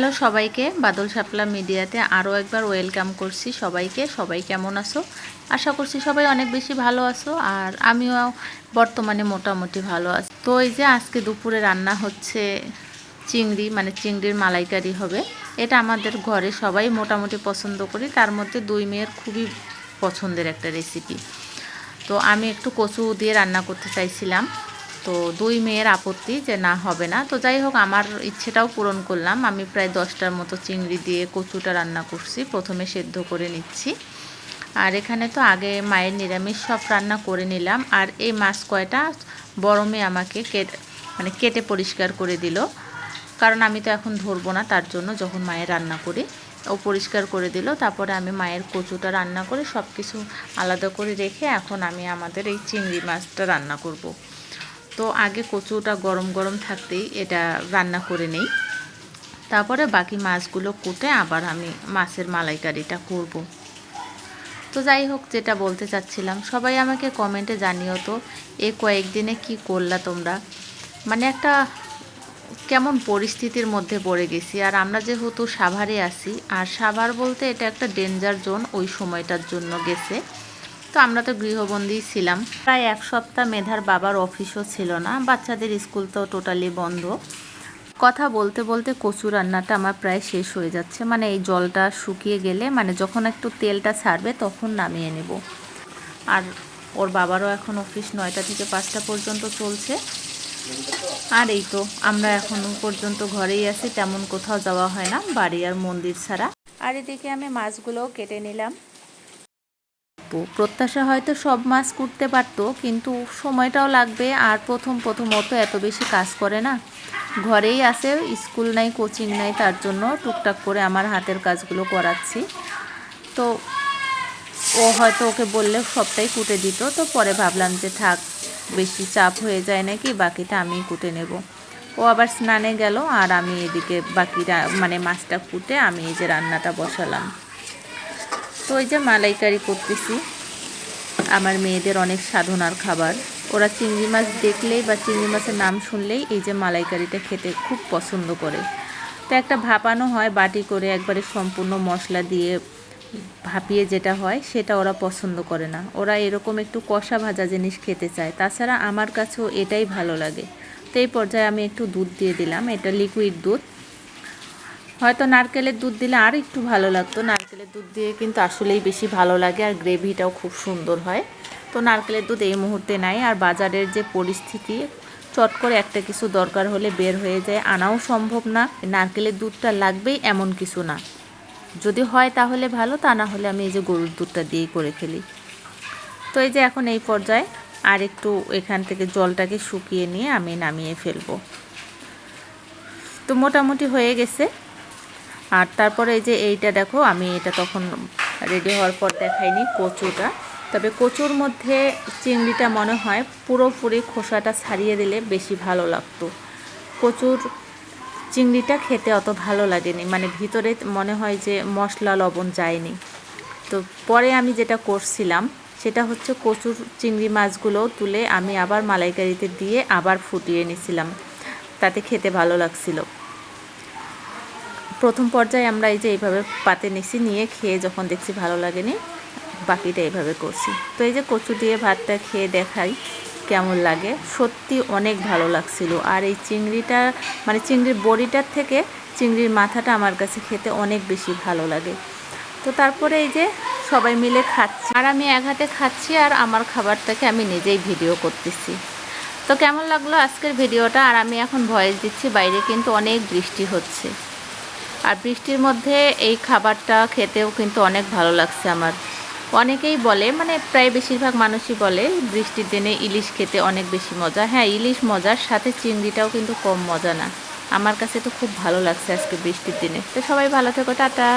Hello সবাইকে, বাদল শাপলা মিডিয়াতে আরও একবার ওয়েলকাম করছি সবাইকে। সবাই কেমন আছো? আশা করছি সবাই অনেক বেশি ভালো আছো, আর আমিও বর্তমানে মোটামুটি ভালো আছি। তো এই যে আজকে দুপুরে রান্না হচ্ছে চিংড়ি, মানে চিংড়ির মালাইকারি হবে। এটা আমাদের ঘরে সবাই মোটামুটি পছন্দ করি, তার মধ্যে দুই মেয়ের খুবই পছন্দের একটা রেসিপি। তো আমি একটু কচু দিয়ে রান্না করতে চাইছিলাম, তো দুই মেয়ের আপত্তি যে না হবে না। তো যাই হোক, আমার ইচ্ছেটাও পূরণ করলাম। আমি প্রায় 10টার মতো চিংড়ি দিয়ে কচুটা রান্না করছি। প্রথমে সেদ্ধ করে নিচ্ছি, আর এখানে তো আগে মায়ের নিরামিষ সব রান্না করে নিলাম। আর এই মাছ কয়টা বড় মেয়ে আমাকে কেটে পরিষ্কার করে দিল, কারণ আমি তো এখন ধরবো না, তার জন্য যখন মায়ের রান্না করি ও পরিষ্কার করে দিল। তারপরে আমি মায়ের কচুটা রান্না করে সব কিছু আলাদা করে রেখে এখন আমি আমাদের এই চিংড়ি মাছটা রান্না করব। তো আগে কচুটা গরম গরম থাকতেই এটা রান্না করে নেই, তারপরে বাকি মাছগুলো কুটে আবার আমি মাছের মালাইকারিটা করব। তো যাই হোক, যেটা বলতে চাচ্ছিলাম, সবাই আমাকে কমেন্টে জানিও তো এই কয়েকদিনে কি করলা তোমরা। মানে একটা কেমন পরিস্থিতির মধ্যে পড়ে গেছি। আর আমরা যেহেতু সাভারে আছি, আর সাভার বলতে এটা একটা ডেঞ্জার জোন ওই সময়টার জন্য গেছে। তো আমরা তো গৃহবন্দী ছিলাম প্রায় এক সপ্তাহ। মেধার বাবার অফিসও ছিল না, বাচ্চাদের স্কুল তো টোটালি বন্ধ। কথা বলতে বলতে কচু রান্নাটা আমার প্রায় শেষ হয়ে যাচ্ছে। মানে এই জলটা শুকিয়ে গেলে, মানে যখন একটু তেলটা ছাড়বে তখন নামিয়ে নেব। আর ওর বাবারও এখন অফিস 9টা থেকে 5টা পর্যন্ত চলছে। আর এই তো আমরা এখনও পর্যন্ত ঘরেই আছি, তেমন কোথাও যাওয়া হয় না, বাড়ি আর মন্দির ছাড়া। আর এদিকে আমি মাছগুলোও কেটে নিলাম। প্রত্যাশা হয়তো সব মাছ কুটতে পারতো, কিন্তু সময়টাও লাগবে। আর প্রথম অত এত বেশি কাজ করে না, ঘরেই আছে, স্কুল নাই, কোচিং নাই, তার জন্য টুকটাক করে আমার হাতের কাজগুলো করাচ্ছি। তো ও হয়তো ওকে বললে সবটাই কুটে দিত, তো পরে ভাবলাম যে থাক, বেশি চাপ হয়ে যায় নাকি, বাকিটা আমিই কুটে নেব। ও আবার স্নানে গেল, আর আমি এদিকে বাকিটা মানে মাছটা কুটে আমি এই যে রান্নাটা বসালাম। তো ওই যে মালাইকারি করতেছি, আমার মেয়েদের অনেক সাধনার খাবার। ওরা চিংড়ি মাছ দেখলেই বা চিংড়ি মাছের নাম শুনলেই এই যে মালাইকারিটা খেতে খুব পছন্দ করে। তো একটা ভাপানো হয় বাটি করে, একবারে সম্পূর্ণ মশলা দিয়ে ভাপিয়ে যেটা হয় সেটা ওরা পছন্দ করে না। ওরা এরকম একটু কষা ভাজা জিনিস খেতে চায়। তাছাড়া আমার কাছেও এটাই ভালো লাগে। তো এই পর্যায়ে আমি একটু দুধ দিয়ে দিলাম, এটা লিকুইড দুধ। হয়তো নারকেলের দুধ দিলে আর একটু ভালো লাগতো। নারকেলের দুধ দিয়ে কিন্তু আসলেই বেশি ভালো লাগে, আর গ্রেভিটাও খুব সুন্দর হয়। তো নারকেলের দুধ এই মুহূর্তে নাই। আর বাজারের যে পরিস্থিতি, চট করে একটা কিছু দরকার হলে বের হয়ে যায়, আনাও সম্ভব না। নারকেলের দুধটা লাগবেই এমন কিছু না, যদি হয় তাহলে ভালো, তা না হলে আমি এই যে গরুর দুধটা দিয়েই করে ফেলি। তো এই যে এখন এই পর্যায়ে আর একটু এখান থেকে জলটাকে শুকিয়ে নিয়ে আমি নামিয়ে ফেলবো। তো মোটামুটি হয়ে গেছে। আর তারপরে এই যে এইটা দেখো, আমি এটা তখন রেডি হওয়ার পর দেখাইনি কচুটা। তবে কচুর মধ্যে চিংড়িটা মনে হয় পুরোপুরি খোসাটা ছাড়িয়ে দিলে বেশি ভালো লাগতো। কচুর চিংড়িটা খেতে অত ভালো লাগেনি, মানে ভিতরে মনে হয় যে মশলা লবণ যায়নি। তো পরে আমি যেটা করছিলাম সেটা হচ্ছে কচুর চিংড়ি মাছগুলো তুলে আমি আবার মালাইকারিতে দিয়ে আবার ফুটিয়ে নিছিলাম, তাতে খেতে ভালো লাগছিল। প্রথম পর্যায়ে আমরা এই যে এইভাবে পাতে নিছি, নিয়ে খেয়ে যখন দেখছি ভালো লাগেনি, বাকিটা এইভাবে করছি। তো এই যে কচু দিয়ে ভাতটা খেয়ে দেখাই কেমন লাগে। সত্যি অনেক ভালো লাগছিল। আর এই চিংড়িটা, মানে চিংড়ির বড়িটার থেকে চিংড়ির মাথাটা আমার কাছে খেতে অনেক বেশি ভালো লাগে। তো তারপরে এই যে সবাই মিলে খাচ্ছি, আর আমি এক হাতে খাচ্ছি, আর আমার খাবারটাকে আমি নিজেই ভিডিও করতেছি। তো কেমন লাগলো আজকের ভিডিওটা। আর আমি এখন ভয়েস দিচ্ছি, বাইরে কিন্তু অনেক বৃষ্টি হচ্ছে, আর বৃষ্টির মধ্যে এই খাবারটা খেতেও কিন্তু অনেক ভালো লাগছে আমার। অনেকেই বলে, মানে প্রায় বেশিরভাগ মানুষই বলে বৃষ্টির দিনে ইলিশ খেতে অনেক বেশি মজা। হ্যাঁ, ইলিশ মজার সাথে চিংড়িটাও কিন্তু কম মজা না। আমার কাছে তো খুব ভালো লাগছে আজকে বৃষ্টির দিনে। তো সবাই ভালো থেকো, টাটা।